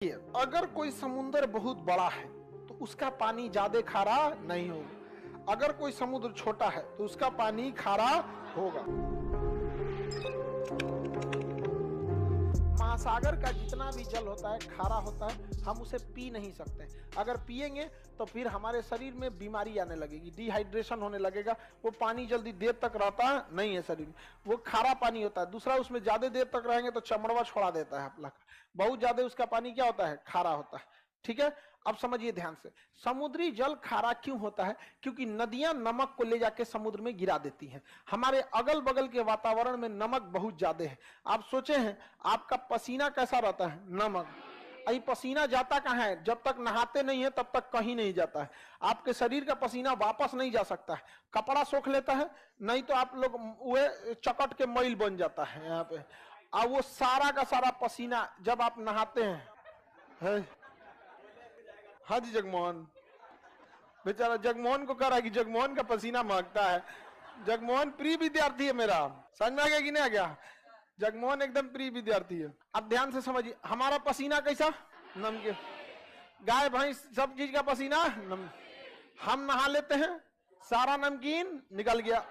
अगर कोई समुद्र बहुत बड़ा है तो उसका पानी ज्यादा खारा नहीं होगा। अगर कोई समुद्र छोटा है तो उसका पानी खारा होगा। महासागर का जितना भी जल होता है खारा होता है, हम उसे पी नहीं सकते। अगर पिएंगे तो फिर हमारे शरीर में बीमारी आने लगेगी, डिहाइड्रेशन होने लगेगा। वो पानी जल्दी देर तक रहता नहीं है शरीर में, वो खारा पानी होता है। दूसरा, उसमें ज्यादा देर तक रहेंगे तो चमड़वा छोड़ा देता है अपना, बहुत ज्यादा उसका पानी क्या होता है, खारा होता है। ठीक है, अब समझिए ध्यान से, समुद्री जल खारा क्यों होता है? क्योंकि नदियां नमक को ले जाके समुद्र में गिरा देती हैं। हमारे अगल बगल के वातावरण में नमक बहुत ज्यादा है। आप सोचे हैं आपका पसीना कैसा रहता है? नमक। अभी पसीना जाता कहाँ है? जब तक नहाते नहीं है तब तक कहीं नहीं जाता है। आपके शरीर का पसीना वापस नहीं जा सकता है। कपड़ा सोख लेता है, नहीं तो आप लोग वो चकट के मैल बन जाता है यहाँ पे। अब वो सारा का सारा पसीना जब आप नहाते हैं, हाँ जी जगमोहन, बेचारा जगमोहन को कह रहा है कि जगमोहन का पसीना महकता है। जगमोहन प्रिय विद्यार्थी है मेरा, समझ में आ गया कि नहीं आ गया? जगमोहन एकदम प्रिय विद्यार्थी है। अब ध्यान से समझिए, हमारा पसीना कैसा? नमकीन। गाय भैंस सब चीज का पसीना हम नहा लेते हैं, सारा नमकीन निकल गया,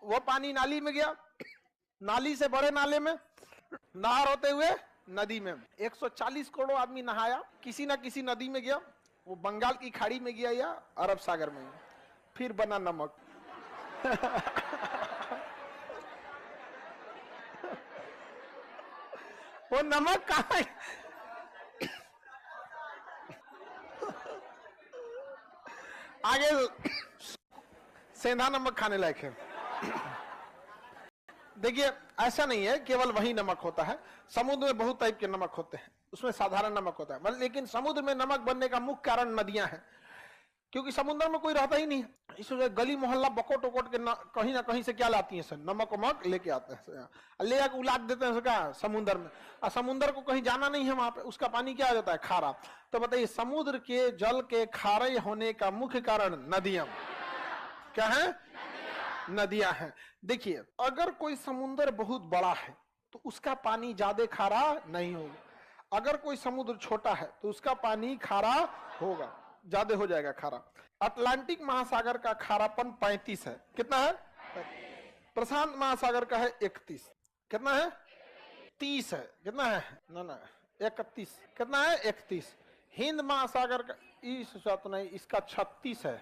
वो पानी नाली में गया, नाली से बड़े नाले में, नहर होते हुए नदी में। 140 करोड़ आदमी नहाया, किसी ना किसी नदी में गया, वो बंगाल की खाड़ी में गया या अरब सागर में, फिर बना नमक। वो नमक कहाँ है? आगे सेंधा नमक खाने लायक है। देखिए, ऐसा नहीं है केवल वही नमक होता है, समुद्र में बहुत टाइप के नमक होते हैं, उसमें साधारण नमक होता है। लेकिन समुद्र में नमक बनने का मुख्य कारण नदियां हैं, क्योंकि समुद्र में कोई रहता ही नहीं। इसलिए गली मोहल्ला बकोट वकोट के कहीं ना कहीं से क्या लाती है सर? नमक वमक लेके आते हैं, ले आके उलाट देते हैं क्या समुद्र में। और समुद्र को कहीं जाना नहीं है, वहां पे उसका पानी क्या हो जाता है? खारा। तो बताइए, समुद्र के जल के खारे होने का मुख्य कारण नदियां क्या है? नदियां हैं। देखिए, अगर कोई समुद्र बहुत बड़ा है तो उसका पानी ज्यादा खारा नहीं होगा। अगर कोई समुद्र छोटा है तो उसका पानी खारा होगा, ज्यादा हो जाएगा खारा। अटलांटिक महासागर का खारापन 35 है। कितना है? प्रशांत महासागर का है 31। कितना है? 30 है। कितना है? ना 31। कितना है? 31। हिंद महासागर का इस तो नहीं, इसका 36 है।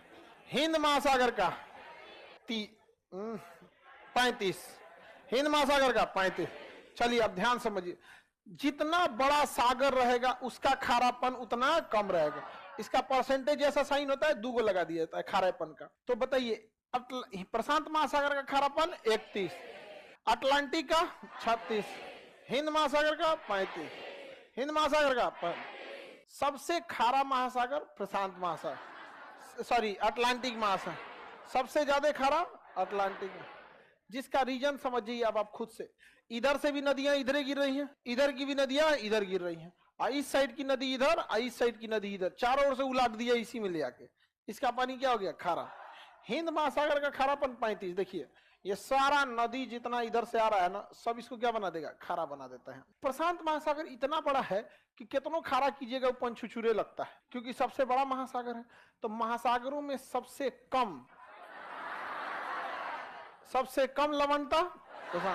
हिंद महासागर का 35। हिंद महासागर का 35। चलिए अब ध्यान समझिए, जितना बड़ा सागर रहेगा उसका खारापन उतना कम रहेगा। इसका परसेंटेज ऐसा साइन होता है, 2 को लगा दिया जाता है खारेपन का। तो बताइए, प्रशांत महासागर का खारापन 31, अटलांटिक का 36, हिंद महासागर का 35। हिंद महासागर का सबसे खारा महासागर प्रशांत महासागर, सॉरी अटलांटिक महासागर, सबसे ज्यादा खारा अटलांटिक में। जिसका रीजन समझिए अब आप खुद से, इधर से भी नदियां इधर गिर रही हैं, इधर की भी नदियां इधर गिर रही हैं, इस साइड की नदी इधर, इस साइड की नदी इधर, चारों ओर से उलाट दिया इसी में ले आके। इसका पानी क्या हो गया? खारा। हिंद महासागर का खारापन 35। देखिए, ये सारा नदी जितना इधर से आ रहा है ना, सब इसको क्या बना देगा? खारा बना देता है। प्रशांत महासागर इतना बड़ा है कि कितनों खारा कीजिएगा वो पंछुचुरे लगता है, क्योंकि सबसे बड़ा महासागर है। तो महासागरों में सबसे कम लवणता प्रशांत।